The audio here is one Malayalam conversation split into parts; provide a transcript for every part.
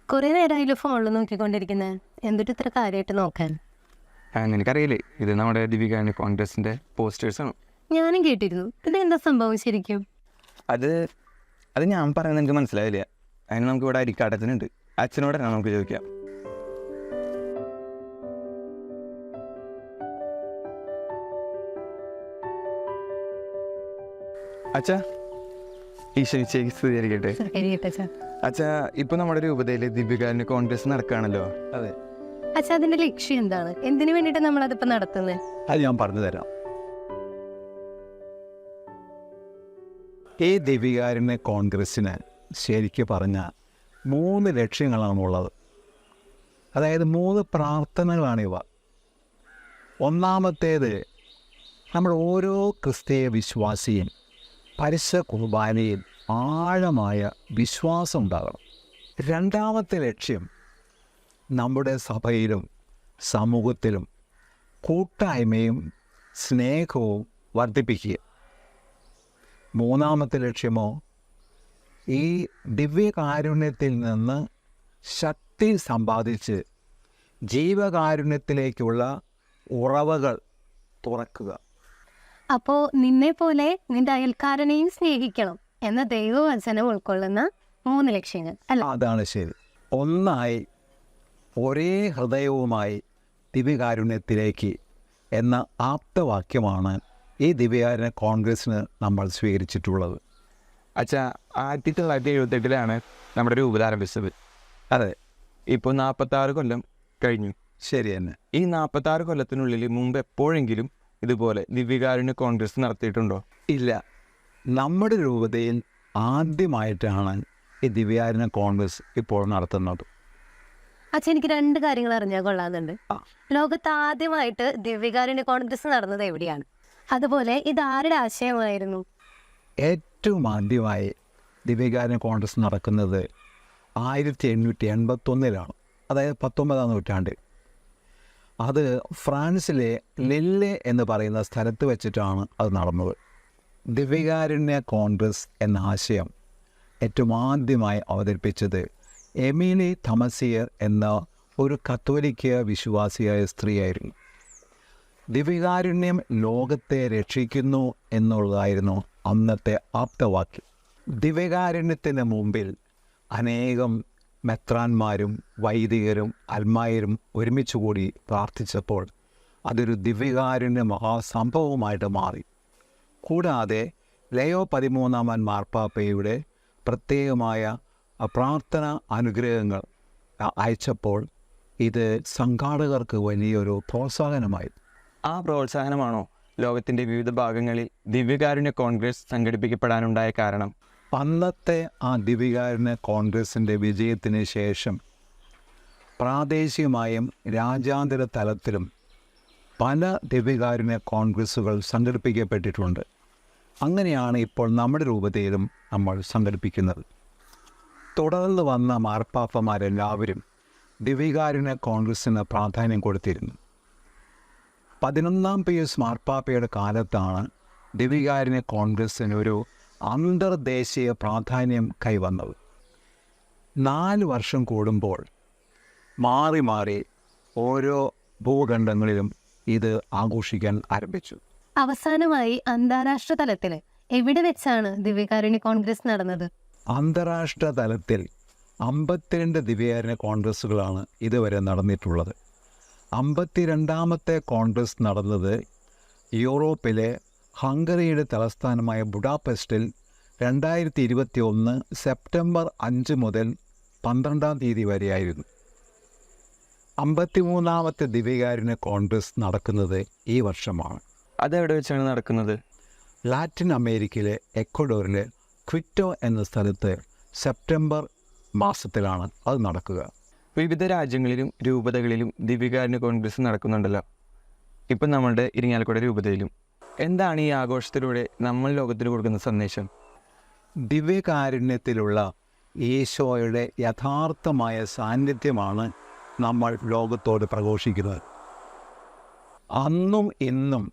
കുറെ നേരമായാലും ഫോണിൽ നോക്കിക്കൊണ്ടിരിക്കുന്നത്. എന്തിട്ട് ഇത്ര കാര്യമായിട്ട് നോക്കാൻ? നിനക്കറിയില്ലേ, ഇത് നമ്മുടെ ദിവികാരണി കോൺഗ്രസിൻ്റെ പോസ്റ്റേഴ്സാണ്. ഞാനും കേട്ടിരുന്നു. ഇതെന്താ സംഭവം ശരിക്കും? അത് ഞാൻ പറയുന്നത് എനിക്ക് മനസ്സിലായില്ല. അതിന് നമുക്ക് ഇവിടെ അരിക്കാട്ടത്തിനുണ്ട്. അച്ഛനോടാണ് നമുക്ക് ചോദിക്കാം. അച്ഛാ, ഈശ്വരിച്ചേക്ക് സ്ഥിരീകരിക്കട്ടെ. അച്ഛാ, ഇപ്പൊ നമ്മുടെ രൂപതയിലെ ദിവികാരണി കോൺഗ്രസ് നടക്കുകയാണല്ലോ. അതെ. അച്ഛാ, അതിന്റെ ലക്ഷ്യം എന്താണ്? എന്തിനു വേണ്ടിയിട്ട് നമ്മളതിപ്പോ നടത്തുന്നത്? അത് ഞാൻ പറഞ്ഞു തരാം. ഈ ദിവികാരുണ്യ കോൺഗ്രസ്സിന് ശരിക്കും പറഞ്ഞാൽ 3 ലക്ഷ്യങ്ങളാണുള്ളത്. അതായത് 3 പ്രാർത്ഥനകളാണിവ. ഒന്നാമത്തേത്, നമ്മൾ ഓരോ ക്രിസ്തീയ വിശ്വാസിയും പരിശുദ്ധ കുർബാനയിൽ ആഴമായ വിശ്വാസം ഉണ്ടാകണം. രണ്ടാമത്തെ ലക്ഷ്യം, നമ്മുടെ സഭയിലും സമൂഹത്തിലും കൂട്ടായ്മയും സ്നേഹവും വർദ്ധിപ്പിക്കുക. മൂന്നാമത്തെ ലക്ഷ്യമോ, ഈ ദിവ്യകാരുണ്യത്തിൽ നിന്ന് ശക്തി സമ്പാദിച്ച് ജീവകാരുണ്യത്തിലേക്കുള്ള ഉറവകൾ തുറക്കുക. അപ്പോ നിന്നെ പോലെ നിന്റെ അയൽക്കാരനെയും സ്നേഹിക്കണം എന്ന ദൈവവചനം ഉൾക്കൊള്ളുന്ന 3 ലക്ഷ്യങ്ങൾ അല്ല? അതാണ് ശരി. ഒന്നായി ഒരേ ഹൃദയവുമായി ദിവ്യകാരുണ്യത്തിലേക്ക് എന്ന ആപ്തവാക്യമാണ് ഈ ദിവ്യകാരുണ്യ കോൺഗ്രസ്സിന് നമ്മൾ സ്വീകരിച്ചിട്ടുള്ളത്. അച്ഛാ, 1978 നമ്മുടെ രൂപത ആരംഭിച്ചത്. അതെ. ഇപ്പോൾ 46 കൊല്ലം കഴിഞ്ഞു. ശരി തന്നെ. ഈ 46 കൊല്ലത്തിനുള്ളിൽ മുമ്പ് എപ്പോഴെങ്കിലും ഇതുപോലെ ദിവ്യകാരുണ്യ കോൺഗ്രസ് നടത്തിയിട്ടുണ്ടോ? ഇല്ല. നമ്മുടെ രൂപതയിൽ ആദ്യമായിട്ടാണ് ഈ ദിവ്യകാരുണ്യ കോൺഗ്രസ് ഇപ്പോൾ നടത്തുന്നത്. അച്ഛൻ, എനിക്ക് 2 കാര്യങ്ങൾ അറിഞ്ഞാൽ കൊള്ളാമെന്നുണ്ട്. ലോകത്ത് ആദ്യമായിട്ട് ദിവ്യകാരുണ്യ കോൺഗ്രസ് നടന്നത് എവിടെയാണ്? അതുപോലെ ഇത് ആരുടെ ആശയമായിരുന്നു? ഏറ്റവും ആദ്യമായി ദിവ്യകാരുണ്യ കോൺഗ്രസ് നടക്കുന്നത് 1881 അതായത് 19-ാം നൂറ്റാണ്ടിൽ. അത് ഫ്രാൻസിലെ ലില്ലെ എന്ന് പറയുന്ന സ്ഥലത്ത് വെച്ചിട്ടാണ് അത് നടന്നത്. ദിവ്യകാരുണ്യ കോൺഗ്രസ് എന്ന ആശയം ഏറ്റവും ആദ്യമായി അവതരിപ്പിച്ചത് എമിലി തമസിയർ എന്ന ഒരു കത്തോലിക്ക വിശ്വാസിയായ സ്ത്രീയായിരുന്നു. ദിവ്യകാരുണ്യം ലോകത്തെ രക്ഷിക്കുന്നു എന്നുള്ളതായിരുന്നു അന്നത്തെ ആപ്തവാക്യം. ദിവ്യകാരുണ്യത്തിന് മുമ്പിൽ അനേകം മെത്രാന്മാരും വൈദികരും അൽമായരും ഒരുമിച്ച് കൂടി പ്രാർത്ഥിച്ചപ്പോൾ അതൊരു ദിവ്യകാരുണ്യ മഹാസംഭവമായിട്ട് മാറി. കൂടാതെ ലയോ 13-ാമൻ മാർപ്പാപ്പയുടെ പ്രത്യേകമായ പ്രാർത്ഥന അനുഗ്രഹങ്ങൾ അയച്ചപ്പോൾ ഇത് സംഘാടകർക്ക് വലിയൊരു പ്രോത്സാഹനമായി. ആ പ്രോത്സാഹനമാണോ ലോകത്തിൻ്റെ വിവിധ ഭാഗങ്ങളിൽ ദിവ്യകാരുണ്യ കോൺഗ്രസ് സംഘടിപ്പിക്കപ്പെടാനുണ്ടായ കാരണം? അന്നത്തെ ആ ദിവ്യകാരുണ്യ കോൺഗ്രസിൻ്റെ വിജയത്തിന് ശേഷം പ്രാദേശികമായും രാജ്യാന്തര തലത്തിലും പല ദിവ്യകാരുണ്യ കോൺഗ്രസ്സുകൾ സംഘടിപ്പിക്കപ്പെട്ടിട്ടുണ്ട്. അങ്ങനെയാണ് ഇപ്പോൾ നമ്മുടെ രൂപതയിലും നമ്മൾ സംഘടിപ്പിക്കുന്നത്. തുടർന്ന് വന്ന മാർപ്പാപ്പമാരെല്ലാവരും ദിവ്യകാരുണ്യ കോൺഗ്രസ്സിന് പ്രാധാന്യം കൊടുത്തിരുന്നു. 11-ാം പിയൂസ് മാർപ്പാപ്പയുടെ കാലത്താണ് ദിവ്യകാരുണ്യ കോൺഗ്രസ്സിന് ഒരു അന്തർദേശീയ പ്രാധാന്യം കൈവന്നത്. 4 വർഷം കൂടുമ്പോൾ മാറി മാറി ഓരോ ഭൂഖണ്ഡങ്ങളിലും ഇത് ആഘോഷിക്കാൻ ആരംഭിച്ചു. അവസാനമായി അന്താരാഷ്ട്ര തലത്തിൽ എവിടെ വെച്ചാണ് ദിവ്യകാരുണ്യ കോൺഗ്രസ് നടന്നത്? അന്താരാഷ്ട്ര തലത്തിൽ 52 ദിവ്യകാരുണ്യ കോൺഗ്രസ്സുകളാണ് ഇതുവരെ നടന്നിട്ടുള്ളത്. 52-ാമത്തെ കോൺഗ്രസ് നടന്നത് യൂറോപ്പിലെ ഹംഗറിയുടെ തലസ്ഥാനമായ ബുഡാപെസ്റ്റിൽ 2021 സെപ്റ്റംബർ 5 മുതൽ 12-ാം തീയതി വരെയായിരുന്നു. 53-ാമത്തെ ദിവ്യകാരുണ്യ കോൺഗ്രസ് നടക്കുന്നത് ഈ വർഷമാണ്. അതെവിടെ വെച്ചാണ് നടക്കുന്നത്? ലാറ്റിൻ അമേരിക്കയിലെ എക്വഡോറിലെ ക്വിറ്റോ എന്ന സ്ഥലത്ത് സെപ്റ്റംബർ മാസത്തിലാണ് അത് നടക്കുക. വിവിധ രാജ്യങ്ങളിലും രൂപതകളിലും ദിവ്യകാരുണ്യ കോൺഗ്രസ് നടക്കുന്നുണ്ടല്ലോ. ഇപ്പം നമ്മളുടെ ഇരിങ്ങാലക്കുട രൂപതയിലും. എന്താണ് ഈ ആഘോഷത്തിലൂടെ നമ്മൾ ലോകത്തിന് കൊടുക്കുന്ന സന്ദേശം? ദിവ്യകാരുണ്യത്തിലുള്ള ഈശോയുടെ യഥാർത്ഥമായ സാന്നിധ്യമാണ് നമ്മൾ ലോകത്തോട് പ്രഘോഷിക്കുന്നത്. അന്നും ഇന്നും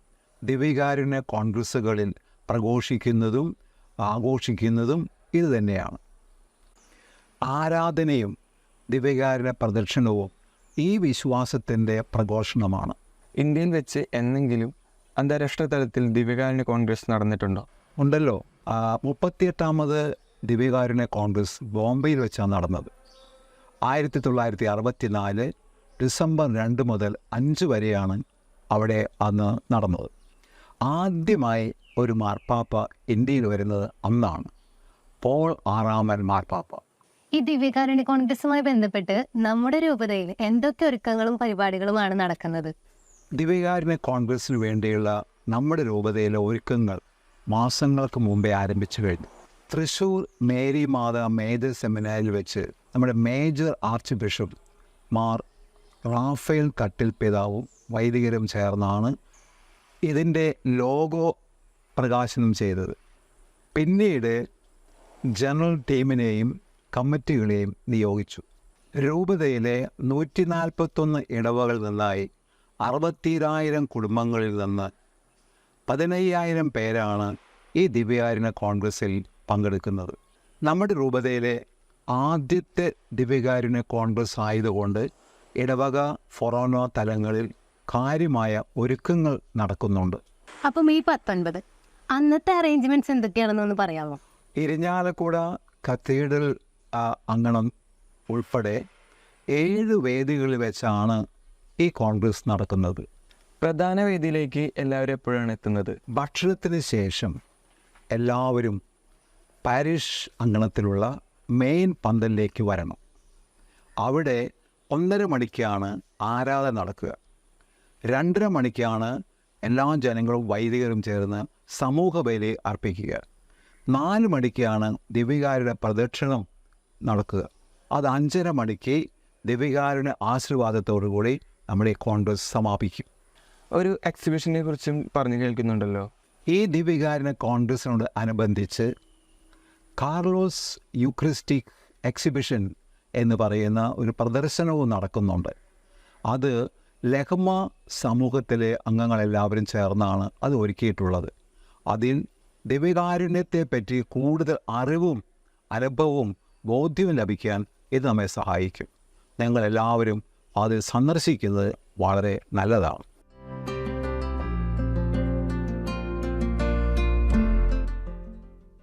ദിവ്യകാരുണ്യ കോൺഗ്രസ്സുകളിൽ പ്രഘോഷിക്കുന്നതും ആഘോഷിക്കുന്നതും ഇത് തന്നെയാണ്. ആരാധനയും ദിവ്യകാരുണ്യ പ്രദർശനവും ഈ വിശ്വാസത്തിൻ്റെ പ്രഘോഷണമാണ്. ഇന്ത്യയിൽ വെച്ച് എന്നെങ്കിലും അന്താരാഷ്ട്ര തലത്തിൽ ദിവ്യകാരുണ്യ കോൺഗ്രസ് നടന്നിട്ടുണ്ടോ? ഉണ്ടല്ലോ. 38ാമത് ദിവ്യകാരുണ്യ കോൺഗ്രസ് ബോംബെയിൽ വെച്ചാണ് നടന്നത്. 1964 ഡിസംബർ 2 മുതൽ 5 വരെയാണ് അവിടെ അന്ന് നടന്നത്. ആദ്യമായി ഒരു മാർപ്പാപ്പ ഇന്ത്യയിൽ വരുന്നത് അന്നാണ്, പോൾ 6 മാർപ്പാപ്പ. ഈ ദിവ്യകാരുണ്യ കോൺഗ്രസുമായി ബന്ധപ്പെട്ട് നമ്മുടെ രൂപതയിൽ എന്തൊക്കെ ഒരുക്കങ്ങളും പരിപാടികളുമാണ് നടക്കുന്നത്? ദിവ്യകാരുണ്യ കോൺഗ്രസ്സിന് വേണ്ടിയുള്ള നമ്മുടെ രൂപതയിലെ ഒരുക്കങ്ങൾ മാസങ്ങൾക്ക് മുമ്പേ ആരംഭിച്ചു കഴിഞ്ഞു. തൃശ്ശൂർ മേരി മാതാ മേജർ സെമിനാരിൽ വെച്ച് നമ്മുടെ major archbishop Mar Raphael കട്ടിൽ പിതാവും വൈദികരും ചേർന്നാണ് ഇതിൻ്റെ ലോഗോ പ്രകാശനം ചെയ്തത്. പിന്നീട് ജനറൽ ടീമിനെയും കമ്മിറ്റികളെയും നിയോഗിച്ചു. രൂപതയിലെ 141 ഇടവകളിൽ നിന്നായി 60,000 കുടുംബങ്ങളിൽ നിന്ന് 15,000 പേരാണ് ഈ ദിവ്യകാരുണ്യ കോൺഗ്രസ്സിൽ പങ്കെടുക്കുന്നത്. നമ്മുടെ രൂപതയിലെ ആദ്യത്തെ ദിവ്യകാരുണ്യ കോൺഗ്രസ് ആയതുകൊണ്ട് ഇടവക ഫൊറോന തലങ്ങളിൽ കാര്യമായ ഒരുക്കങ്ങൾ നടക്കുന്നുണ്ട്. അപ്പം ഈ 19 അന്നത്തെ അറേഞ്ച്മെന്റ്സ് എന്തൊക്കെയാണെന്നൊന്ന് പറയാമോ? ഇരിഞ്ഞാലക്കുട കത്തീഡ്രൽ അങ്കണം ഉൾപ്പെടെ 7 വേദികളിൽ വെച്ചാണ് ഈ കോൺഗ്രസ് നടക്കുന്നത്. പ്രധാന വേദിയിലേക്ക് എല്ലാവരും എപ്പോഴാണ് എത്തുന്നത്? ഭക്ഷണത്തിന് ശേഷം എല്ലാവരും പാരിഷ് അങ്കണത്തിലുള്ള മെയിൻ പന്തലിലേക്ക് വരണം. അവിടെ 1:30 മണിക്കാണ് ആരാധന നടക്കുക. 2:30 മണിക്കാണ് എല്ലാ ജനങ്ങളും വൈദികരും ചേർന്ന് സമൂഹ ബലി അർപ്പിക്കുക. 4 മണിക്കാണ് ദിവ്യകാരുണ്യ പ്രദക്ഷിണം നടക്കുക. അത് 5:30 മണിക്ക് ദിവ്യകാരുണ്യ ആശീർവാദത്തോടുകൂടി നമ്മുടെ കോൺഗ്രസ് സമാപിക്കും. ഒരു എക്സിബിഷനെ കുറിച്ചും പറഞ്ഞു കേൾക്കുന്നുണ്ടല്ലോ. ഈ ദിവ്യകാരുണ്യ കോൺഗ്രസിനോട് അനുബന്ധിച്ച് കാർലോസ് യൂക്രിസ്റ്റിക് എക്സിബിഷൻ എന്ന് പറയുന്ന ഒരു പ്രദർശനവും നടക്കുന്നുണ്ട്. അത് ലഹ്മ സമൂഹത്തിലെ അംഗങ്ങളെല്ലാവരും ചേർന്നാണ് അത് ഒരുക്കിയിട്ടുള്ളത്. അതിൽ ദിവ്യകാരുണ്യത്തെപ്പറ്റി കൂടുതൽ അറിവും അനുഭവവും ബോധ്യവും ലഭിക്കാൻ ഇത് നമ്മെ സഹായിക്കും. ഞങ്ങളെല്ലാവരും അത് സന്ദർശിക്കുന്നത് വളരെ നല്ലതാണ്.